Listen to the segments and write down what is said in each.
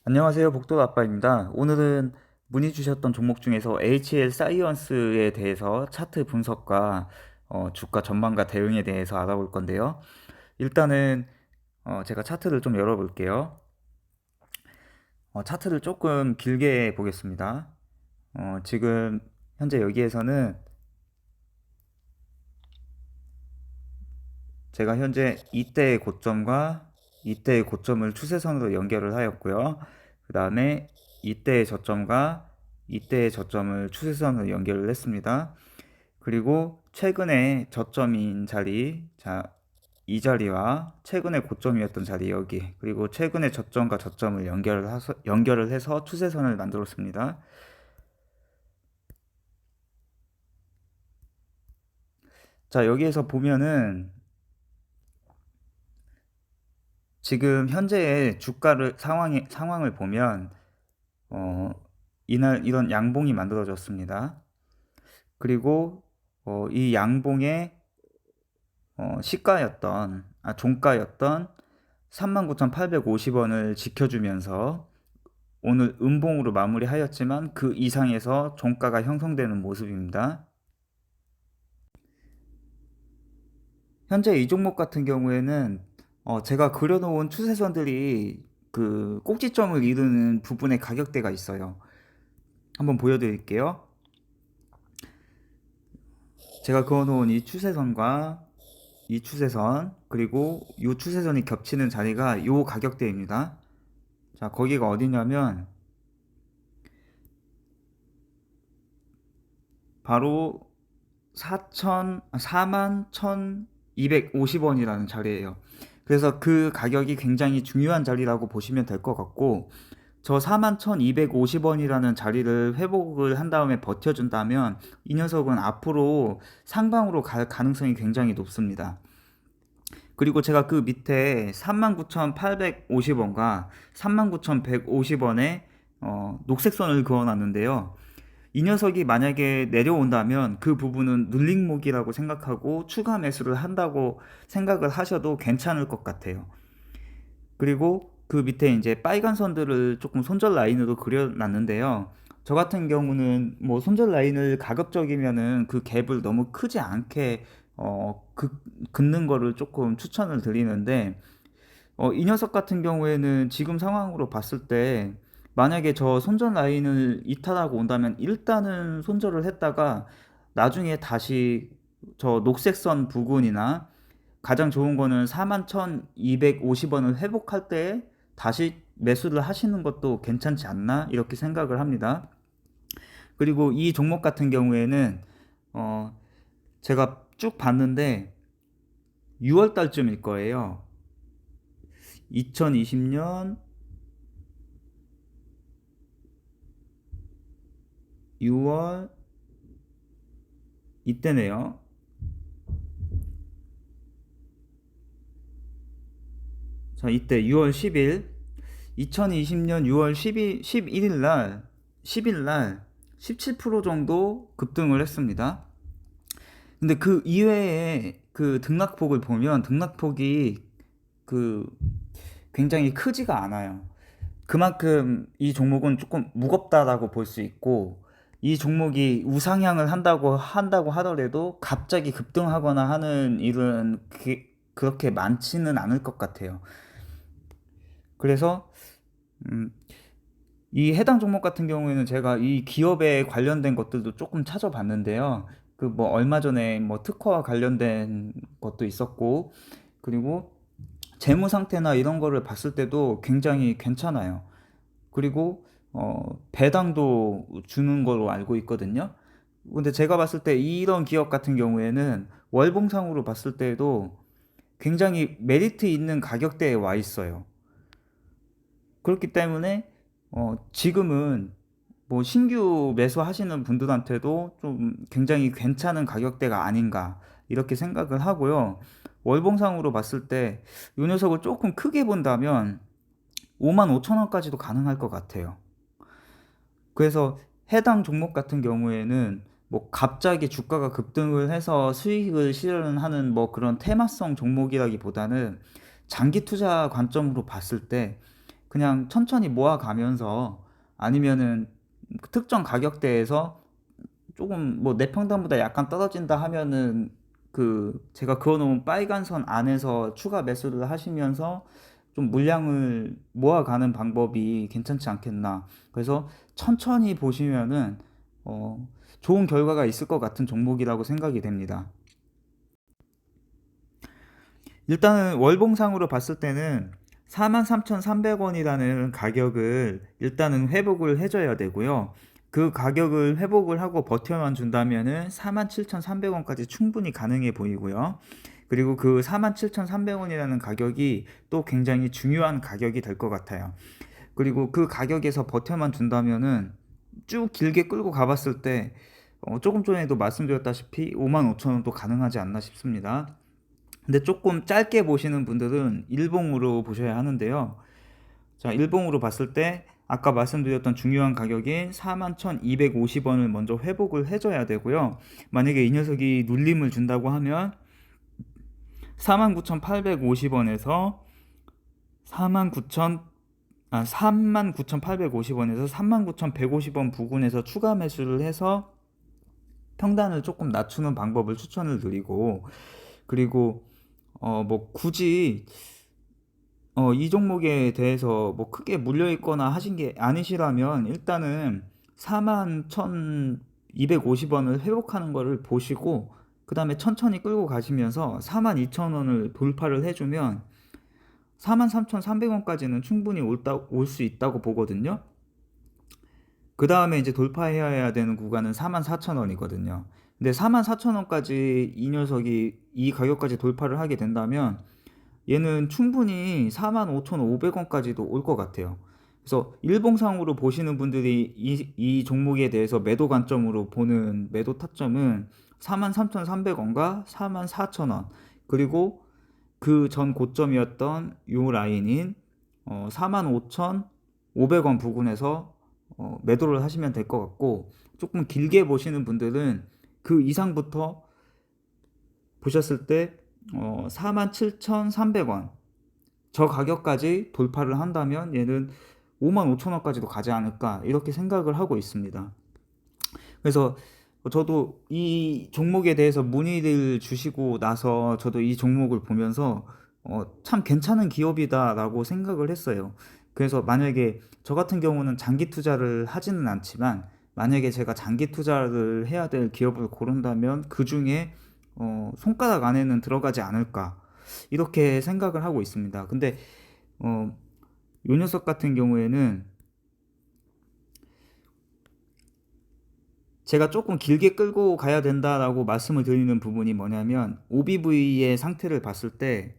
안녕하세요. 복도 아빠입니다. 오늘은 문의 주셨던 종목 중에서 HL 사이언스에 대해서 차트 분석과 주가 전망과 대응에 대해서 알아볼 건데요. 일단은 제가 차트를 좀 열어볼게요. 차트를 조금 길게 보겠습니다. 지금 현재 여기에서는 제가 현재 이때의 고점과 이때의 고점을 추세선으로 연결을 하였고요. 그 다음에 이때의 저점과 이때의 저점을 추세선으로 연결을 했습니다. 그리고 최근에 저점인 자리, 자, 이 자리와 최근에 고점이었던 자리 여기, 그리고 최근에 저점과 저점을 연결을 해서 추세선을 만들었습니다. 자, 여기에서 보면은 지금 현재의 상황을 보면 어, 이날 이런 양봉이 만들어졌습니다. 그리고 이 양봉의 종가였던 39,850원을 지켜주면서 오늘 음봉으로 마무리하였지만 그 이상에서 종가가 형성되는 모습입니다. 현재 이 종목 같은 경우에는 제가 그려놓은 추세선들이 그 꼭지점을 이루는 부분의 가격대가 있어요. 한번 보여드릴게요. 제가 그어놓은 이 추세선과 이 추세선 그리고 이 추세선이 겹치는 자리가 이 가격대입니다. 자, 거기가 어디냐면 바로 41,250원이라는 자리예요. 그래서 그 가격이 굉장히 중요한 자리라고 보시면 될 것 같고, 저 41,250원이라는 자리를 회복을 한 다음에 버텨준다면 이 녀석은 앞으로 상방으로 갈 가능성이 굉장히 높습니다. 그리고 제가 그 밑에 39,850원과 39,150원에 녹색 선을 그어놨는데요. 이 녀석이 만약에 내려온다면 그 부분은 눌림목이라고 생각하고 추가 매수를 한다고 생각을 하셔도 괜찮을 것 같아요. 그리고 그 밑에 이제 빨간 선들을 조금 손절 라인으로 그려놨는데요. 저 같은 경우는 뭐 손절 라인을 가급적이면은 그 갭을 너무 크지 않게 긋는 거를 조금 추천을 드리는데 이 녀석 같은 경우에는 지금 상황으로 봤을 때 만약에 저 손절 라인을 이탈하고 온다면 일단은 손절을 했다가 나중에 다시 저 녹색선 부근이나 가장 좋은 거는 41,250원을 회복할 때 다시 매수를 하시는 것도 괜찮지 않나 이렇게 생각을 합니다. 그리고 이 종목 같은 경우에는 어 제가 쭉 봤는데 6월 달쯤일 거예요. 2020년 6월 이때네요. 자, 이때 6월 10일 2020년 6월 11일 날 10일 날 17% 정도 급등을 했습니다. 근데 그 이외에 그 등락폭을 보면 등락폭이 그 굉장히 크지가 않아요. 그만큼 이 종목은 조금 무겁다라고 볼 수 있고 이 종목이 우상향을 한다고 하더라도 갑자기 급등하거나 하는 일은 그렇게 많지는 않을 것 같아요. 그래서 음, 이 해당 종목 같은 경우에는 제가 이 기업에 관련된 것들도 조금 찾아봤는데요. 그 뭐 얼마 전에 뭐 특허와 관련된 것도 있었고, 그리고 재무 상태나 이런 거를 봤을 때도 굉장히 괜찮아요. 그리고 배당도 주는 걸로 알고 있거든요. 근데 제가 봤을 때 이런 기업 같은 경우에는 월봉상으로 봤을 때도 굉장히 메리트 있는 가격대에 와 있어요. 그렇기 때문에 지금은 뭐 신규 매수하시는 분들한테도 좀 굉장히 괜찮은 가격대가 아닌가 이렇게 생각을 하고요. 월봉상으로 봤을 때 이 녀석을 조금 크게 본다면 55,000원까지도 가능할 것 같아요. 그래서 해당 종목 같은 경우에는 뭐 갑자기 주가가 급등을 해서 수익을 실현하는 뭐 그런 테마성 종목이라기보다는 장기 투자 관점으로 봤을 때 그냥 천천히 모아가면서 아니면은 특정 가격대에서 조금 뭐 내 평단보다 약간 떨어진다 하면은 그 제가 그어 놓은 빨간 선 안에서 추가 매수를 하시면서 좀 물량을 모아가는 방법이 괜찮지 않겠나. 그래서 천천히 보시면은 어 좋은 결과가 있을 것 같은 종목이라고 생각이 됩니다. 일단은 월봉상으로 봤을 때는 43,300원이라는 가격을 일단은 회복을 해줘야 되고요. 그 가격을 회복을 하고 버텨만 준다면은 47,300원까지 충분히 가능해 보이고요. 그리고 그 47,300원이라는 가격이 또 굉장히 중요한 가격이 될 것 같아요. 그리고 그 가격에서 버텨만 준다면은 쭉 길게 끌고 가봤을 때 조금 전에도 말씀드렸다시피 55,000원도 가능하지 않나 싶습니다. 근데 조금 짧게 보시는 분들은 일봉으로 보셔야 하는데요. 자, 일봉으로 봤을 때 아까 말씀드렸던 중요한 가격인 41,250원을 먼저 회복을 해줘야 되고요. 만약에 이 녀석이 눌림을 준다고 하면 49,850원에서 49,000 39,850원에서 39,150원 부근에서 추가 매수를 해서 평단을 조금 낮추는 방법을 추천을 드리고, 그리고 뭐 굳이 이 종목에 대해서 뭐 크게 물려 있거나 하신 게 아니시라면 일단은 41,250원을 회복하는 거를 보시고 그 다음에 천천히 끌고 가시면서 42,000원을 돌파를 해주면 43,300원까지는 충분히 올 수 있다고 보거든요. 그 다음에 이제 돌파해야 되는 구간은 44,000원이거든요. 근데 44,000원까지 이 녀석이 이 가격까지 돌파를 하게 된다면 얘는 충분히 45,500원까지도 올 것 같아요. 그래서 일봉상으로 보시는 분들이 이 종목에 대해서 매도 관점으로 보는 매도 타점은 43,300원과 44,000원, 그리고 그 전 고점이었던 요 라인인 45,500원 부근에서 매도를 하시면 될 것 같고, 조금 길게 보시는 분들은 그 이상부터 보셨을 때 47,300원 저 가격까지 돌파를 한다면 얘는 55,000원까지도 가지 않을까 이렇게 생각을 하고 있습니다. 그래서 저도 이 종목에 대해서 문의를 주시고 나서 저도 이 종목을 보면서 참 괜찮은 기업이다라고 생각을 했어요. 그래서 만약에 저 같은 경우는 장기 투자를 하지는 않지만 만약에 제가 장기 투자를 해야 될 기업을 고른다면 그 중에 손가락 안에는 들어가지 않을까 이렇게 생각을 하고 있습니다. 근데 어, 요 녀석 같은 경우에는 제가 조금 길게 끌고 가야 된다라고 말씀을 드리는 부분이 뭐냐면 OBV의 상태를 봤을 때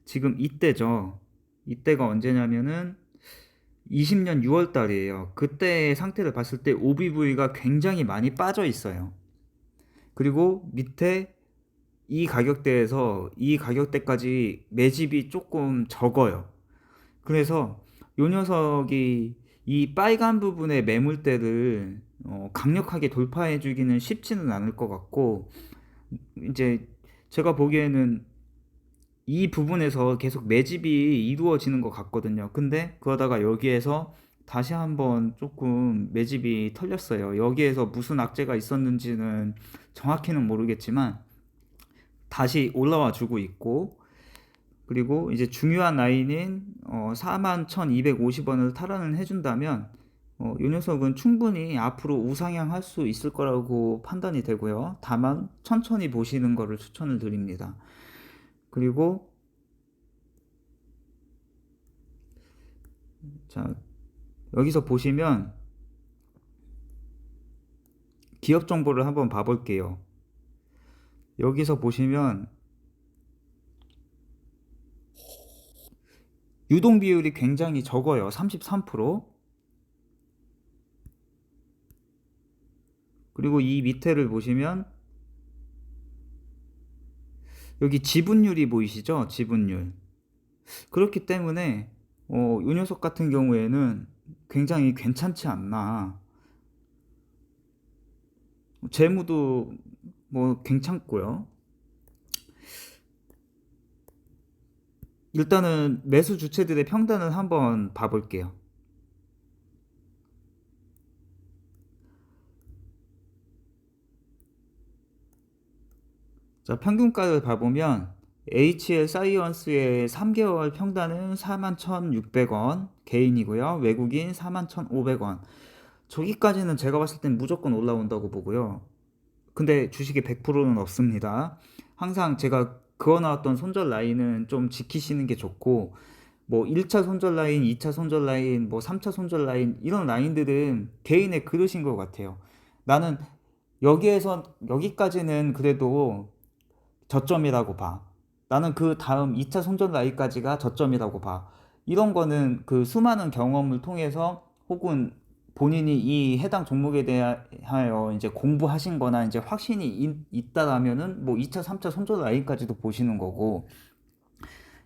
지금 이때죠. 이때가 언제냐면은 20년 6월 달이에요. 그때의 상태를 봤을 때 OBV가 굉장히 많이 빠져 있어요. 그리고 밑에 이 가격대에서 이 가격대까지 매집이 조금 적어요. 그래서 요 녀석이 이 빨간 부분의 매물대를 강력하게 돌파해 주기는 쉽지는 않을 것 같고, 이제 제가 보기에는 이 부분에서 계속 매집이 이루어지는 것 같거든요. 근데 그러다가 여기에서 다시 한번 조금 매집이 털렸어요. 여기에서 무슨 악재가 있었는지는 정확히는 모르겠지만 다시 올라와 주고 있고, 그리고 이제 중요한 라인인 41,250원을 탈환을 해준다면 이 녀석은 충분히 앞으로 우상향할 수 있을 거라고 판단이 되고요. 다만 천천히 보시는 거를 추천을 드립니다. 그리고 자, 여기서 보시면 기업 정보를 한번 봐볼게요. 여기서 보시면 유동 비율이 굉장히 적어요. 33%. 그리고 이 밑에를 보시면 여기 지분율이 보이시죠? 지분율. 그렇기 때문에 요 녀석 같은 경우에는 굉장히 괜찮지 않나. 재무도 뭐 괜찮고요. 일단은 매수 주체들의 평단을 한번 봐볼게요. 자, 평균가를 봐보면 HL 사이언스의 3개월 평단은 41,600원 개인이고요. 외국인 41,500원. 저기까지는 제가 봤을 땐 무조건 올라온다고 보고요. 근데 주식에 100%는 없습니다. 항상 제가 그어나왔던 손절 라인은 좀 지키시는 게 좋고, 뭐 1차 손절 라인, 2차 손절 라인, 뭐 3차 손절 라인, 이런 라인들은 개인의 그릇인 것 같아요. 나는 여기에서 여기까지는 그래도 저점이라고 봐. 나는 그 다음 2차 손절 라인까지가 저점이라고 봐. 이런 거는 그 수많은 경험을 통해서 혹은 본인이 이 해당 종목에 대하여 이제 공부하신 거나 이제 확신이 있다라면은 뭐 2차, 3차 손절 라인까지도 보시는 거고,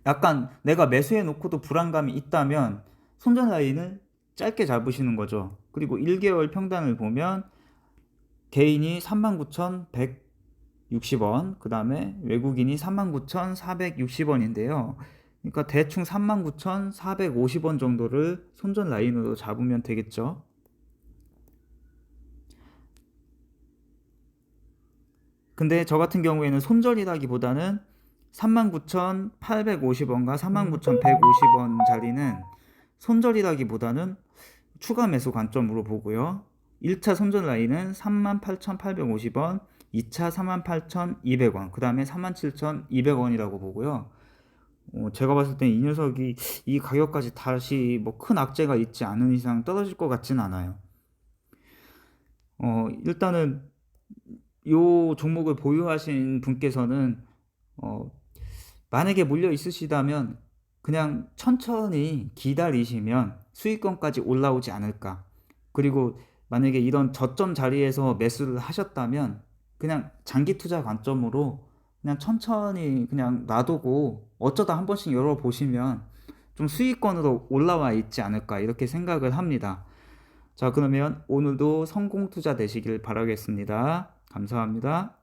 약간 내가 매수해 놓고도 불안감이 있다면 손절 라인을 짧게 잡으시는 거죠. 그리고 1개월 평단을 보면 개인이 39,160원, 그 다음에 외국인이 39,460원인데요. 그러니까 대충 39,450원 정도를 손절 라인으로 잡으면 되겠죠. 근데 저 같은 경우에는 손절이라기보다는 39,850원과 39,150원 자리는 손절이라기보다는 추가 매수 관점으로 보고요. 1차 손절 라인은 38,850원, 2차 38,200원, 그 다음에 37,200원이라고 보고요. 제가 봤을 땐 이 녀석이 이 가격까지 다시 뭐 큰 악재가 있지 않은 이상 떨어질 것 같진 않아요. 일단은 요 종목을 보유하신 분께서는 어, 만약에 물려 있으시다면 그냥 천천히 기다리시면 수익권까지 올라오지 않을까. 그리고 만약에 이런 저점 자리에서 매수를 하셨다면 그냥 장기 투자 관점으로 그냥 천천히 그냥 놔두고 어쩌다 한 번씩 열어보시면 좀 수익권으로 올라와 있지 않을까 이렇게 생각을 합니다. 자, 그러면 오늘도 성공 투자 되시길 바라겠습니다. 감사합니다.